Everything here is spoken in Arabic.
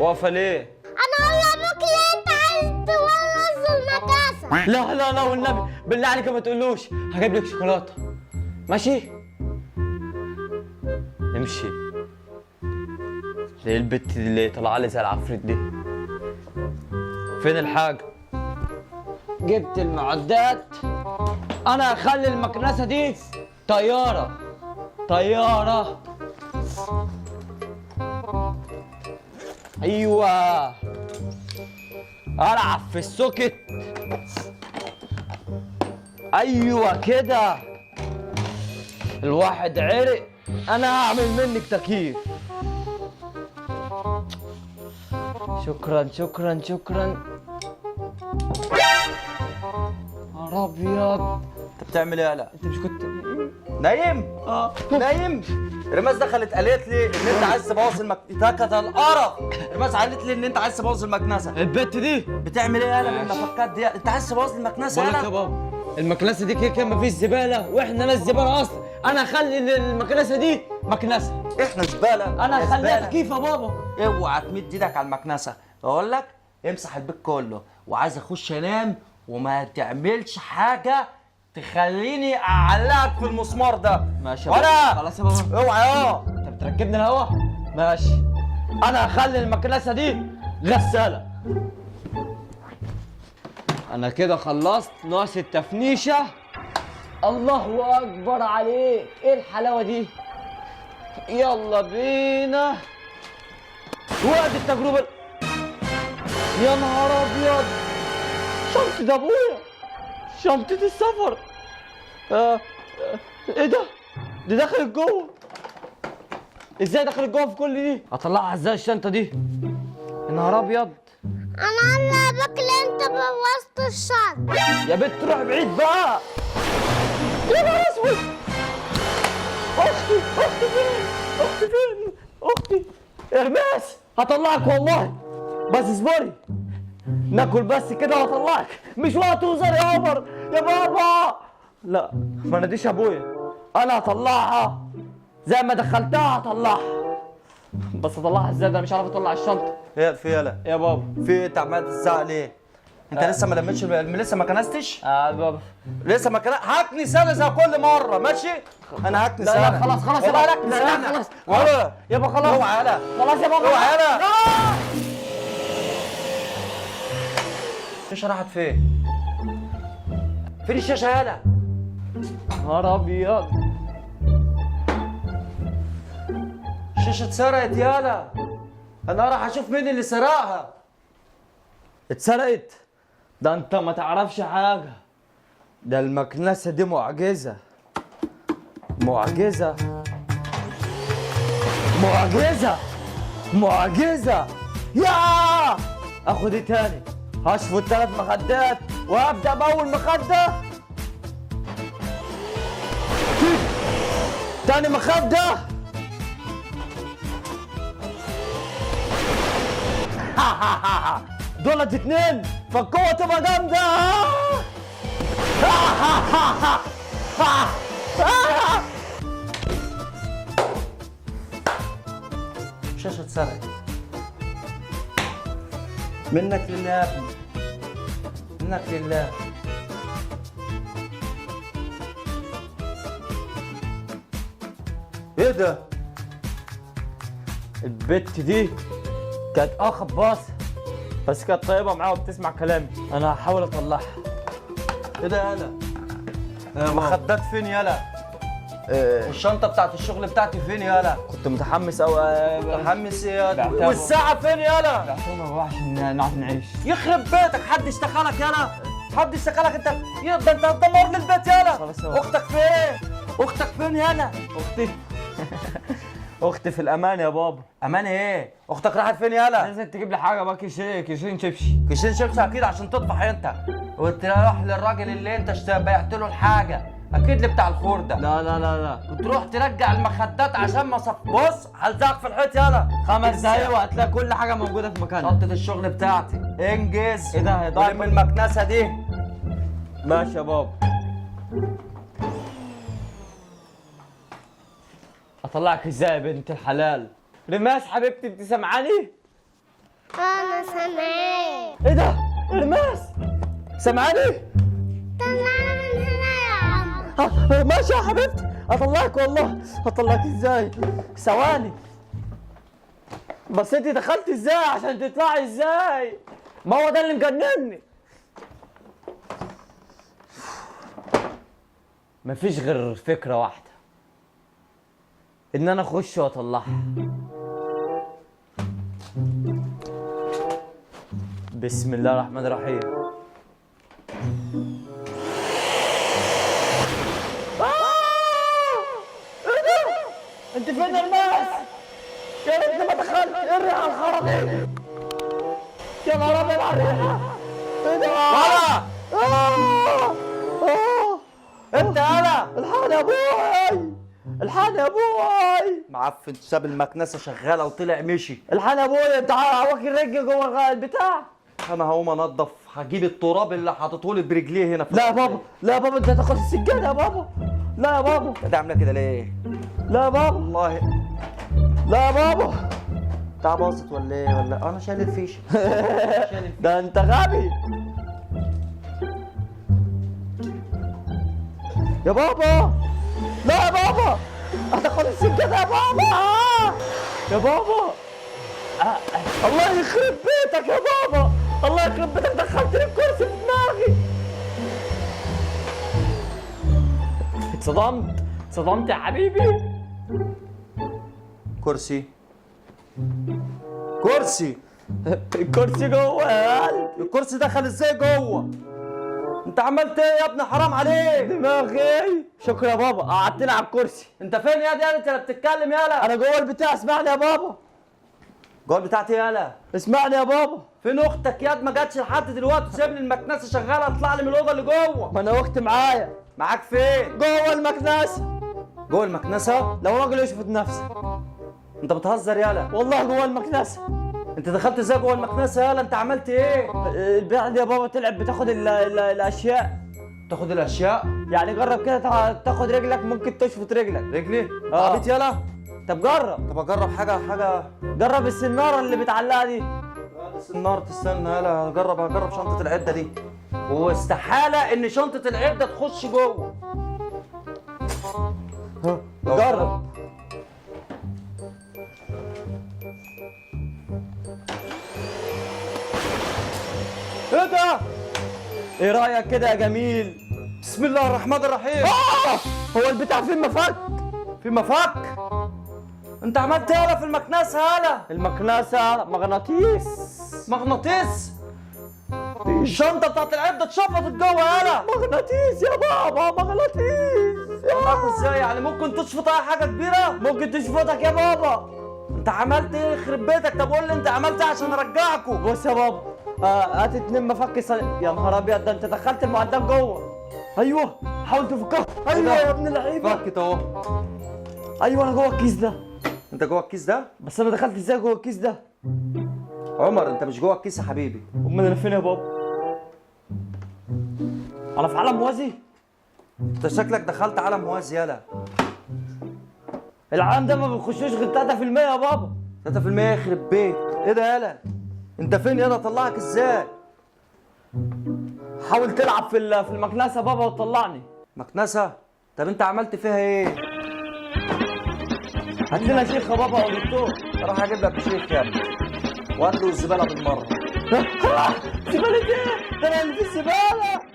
واقفه ليه؟ انا اقول لابوك ليه انت عايز تورث المكاسه؟ لا لا لا والنبي بالله عليك ما تقولوش، هجيب لك شوكولاته. ماشي؟ امشي. ليه البت دي اللي طالعه لي زي العفريت دي؟ فين الحاجه؟ جبت المعدات. انا هخلي المكنسه دي طياره طياره. ايوه العب في السوكت. ايوه كده الواحد عرق. انا هعمل منك تكييف. شكرا شكرا شكرا. نهار ابيض. انت بتعمل ايه يالا؟ انت مش كنت نايم؟ نايم؟ رماس دخلت قالت لي ان انت عايز تبوظ المكنسه. القرف. رماس قالت لي ان انت عايز تبوظ المكنسه. البت دي بتعمل ايه يالا بالمفكات دي؟ انت عايز تبوظ المكنسه بقول لك يا يالا؟ بابا المكنسه دي كده مفيش زباله، واحنا ناس زباله اصلا. انا اخلي المكنسه دي مكنسه. احنا زباله. انا اخليها زبالة. تكييف يا بابا. اوعى تمد ايدك على المكنسه، بقول لك امسح البيت كله، وعايز اخش انام وما تعملش حاجه تخليني اعلقك في المسمار ده. ماشي يا بابا. ولا خلاص يا بابا. اوعى انت بتركبني الهوا. ماشي. انا هخلي المكنسه دي غساله. انا كده خلصت ناقص التفنيشه. الله اكبر عليك، ايه الحلاوه دي؟ يلا بينا. وقت التجربه. يا نهار ابيض، شنطة ابويا، شنطة السفر. ايه ده؟ دي دخلت جوه. ازاي دخلت جوه في كل دي؟ اطلعها ازاي الشنطة دي؟ يا نهار ابيض. انا اقول لابوك ليه انت بوظت الشنطه؟ يا بنت روح بعيد بقى. يا نهار اسود. اختي اختي فين؟ اختي فين؟ اختي ارماس هطلعك والله، بس اصبري. ناكل بس كده وهطلعك. مش وقت وزر يا عمر يا بابا. لا ما ناديش ابويا، انا هطلعها زي ما دخلتها هطلعها. بس اطلعها ازاي؟ ده مش عارف اطلع الشنطه. ايه في يالا؟ يا بابا في ايه؟ انت عمال تزعق ليه؟ انت لسه ما لمتش لسه ما كنستش؟ بابا لسه ما كنست. هاكني سنه زي كل مره. ماشي؟ انا هاكني لا سنه. لا خلاص خلاص يا والله بابا. هاكني لا لا سنه. خلاص ولا يابا خلاص. اوعى يالا. خلاص يا بابا. اوعى يالا. لا. الشاشه راحت فين؟ فين الشاشه يالا؟ نهار ابيض. الشاشه اتسرقت يالا. انا راح اشوف مين اللي سرقها. اتسرقت؟ ده انت ما تعرفش حاجه. ده المكنسه دي معجزه. معجزه معجزه معجزه. يا اخد ايه تاني؟ هشفط الثلاث مخدات وابدا باول مخده. تاني مخده. دولت اتنين فالقوة تبقى جامدة. الشاشه اتسرقت. منك لله يا ابني. منك لله. ايه ده؟ البت دي كانت خباصة بس كانت طيبة معاها وبتسمع كلامي. أنا هحاول أطلعها. ايه ده يالا؟ المخدات فين يالا؟ والشنطه بتاعت الشغل بتاعتي فين يالا؟ كنت متحمس أوي. متحمس ايه يالا؟ بعتها والساعه فين يالا؟ بعتهم أهو عشان نعرف نعيش. يخرب بيتك، حد اشتغلك يالا؟ حد اشتغلك انت؟ ده انت هتدمر لي البيت يالا. خلاص يا بابا. اختك فين؟ اختك فين يالا؟ أختي أختي في الأمان يا بابا. امان ايه؟ اختك راحت فين يالا؟ لازم تجيب لي حاجة بقى، كيسين شبشي. كيسين شيبسي اكيد عشان تطفح انت، وتروح للراجل اللي انت بعت له الحاجه، اكيد اللي بتاع الخرده. لا لا لا لا. وتروح ترجع المخدات عشان ما بص هلزقك في الحيط يالا. 5 دقايق وهتلاقي كل حاجة موجودة في مكانها. شنطة الشغل بتاعتي انجز. إيه ده هيضيع ولم المكنسة دي. ماشي يا بابا. اطلعك ازاي يا بنت الحلال؟ رماس حبيبتي انت سامعاني؟ انا سامعاك. ايه ده؟ ارماس سامعاني؟ طلعنا من هنا يا عم. ماشي يا حبيبتي، هطلعك والله. هطلعك ازاي؟ ثواني بس، انت دخلت ازاي عشان تطلعي ازاي؟ ما هو ده اللي مجنني. مفيش غير فكرة واحدة، ان انا اخش واطلعها. بسم الله الرحمن الرحيم. ايه ده؟ انت فين يا الناس؟ يا ريتني ما دخلت. ايه الريحة الخرا دي؟ يا نهار ابيض على الريحة. ايه ده؟ ولا انت يالا الحقني يا ابوي، الحقني يا ابوي، معفن، ساب المكنسه شغاله وطلع مشي. الحقني يا ابوي. انت واكل رجل جوه البتاع. انا هقوم انضف، هجيب التراب اللي حاططهولي برجليه هنا في لا يا بابا، لا يا بابا، انت هتاخد السجاده يا بابا. لا يا بابا، ده عامله كده ليه؟ لا يا بابا، والله لا يا بابا. بتاع باظت ولا ايه؟ ولا انا شايل الفيشه. ده انت غبي يا بابا. لا يا بابا، هتاخد السجاده يا بابا. يا بابا، الله يخرب بيتك يا بابا، الله يخرب بيتك، دخلتني الكرسي في دماغي. اتصدمت يا حبيبي. كرسي الكرسي جوه يا قلبي. الكرسي دخل ازاي جوه؟ انت عملت ايه يا ابني؟ حرام عليك. دماغي. شكرا يا بابا، قعدتني على الكرسي. انت فين يا دي؟ انت اللي بتتكلم يالا. انا جوه البتاع، اسمعني يا بابا، جوه بتاعتي يالا. اسمعني يا بابا. فين اختك ياد؟ ما جاتش لحد دلوقتي، سيب لي المكنسه شغاله، اطلع لي من الاوضه اللي جوه. ما انا اختي معايا. معاك فين؟ جوه المكنسه. جوه المكنسه؟ لو راجل يشفط نفسه. انت بتهزر يالا. والله جوه المكنسه. انت دخلت ازاي جوه المكنسه يالا؟ انت عملت ايه؟ البتاع دي يا بابا طلعت بتاخد الاشياء. تاخد الاشياء؟ يعني جرب كده، تاخد رجلك ممكن تشفط رجلك. رجلي؟ اه. عبيط يالا. طب جرب. طب اجرب حاجه. جرب السناره اللي بتعلقها دي. النار تستنى يالا. هجرب شنطه العده دي، واستحاله ان شنطه العده تخش جوه. جرب. ايه ده؟ ايه رايك كده يا جميل؟ بسم الله الرحمن الرحيم. هو البتاع فين مفك؟ في مفك؟ انت عملت ايه يالا في المكنسه يالا؟ المكنسه مغناطيس. مغناطيس؟ الشنطه بتاعت العده اتشفطت جوه يالا. مغناطيس يا بابا، مغناطيس. عملت ازاي يعني؟ ممكن تشفط اي حاجه كبيره؟ ممكن تشفطك يا بابا. انت عملت ايه يخرب بيتك؟ طب قول لي انت عملت ايه عشان ارجعكم. بص يا بابا، هات 2 مفك يا نهار ابيض، ده انت دخلت المعدات جوه. ايوه، حاول تفكها. ايوه يا ابن اللعيبه. فكت اهو. ايوه انا جوه الكيس ده. انت جوه الكيس ده؟ بس انا دخلت ازاي جوه الكيس ده؟ عمر انت مش جوه الكيس يا حبيبي. امال انا فين يا بابا؟ انا في عالم موازي؟ انت شكلك دخلت عالم موازي يالا. العالم ده ما بيخشوش غير 3% يا بابا. 3% يخرب بيت. ايه ده يالا؟ انت فين يالا؟ اطلعك ازاي؟ حاول تلعب في المكنسه يا بابا وتطلعني. مكنسه؟ طب انت عملت فيها ايه؟ هات لنا شيخ يا بابا او دكتور. اروح اجيب لك شيخ يا ابني وادلو الزباله بالمره. زباله ايه؟ ده انا اللي في الزباله.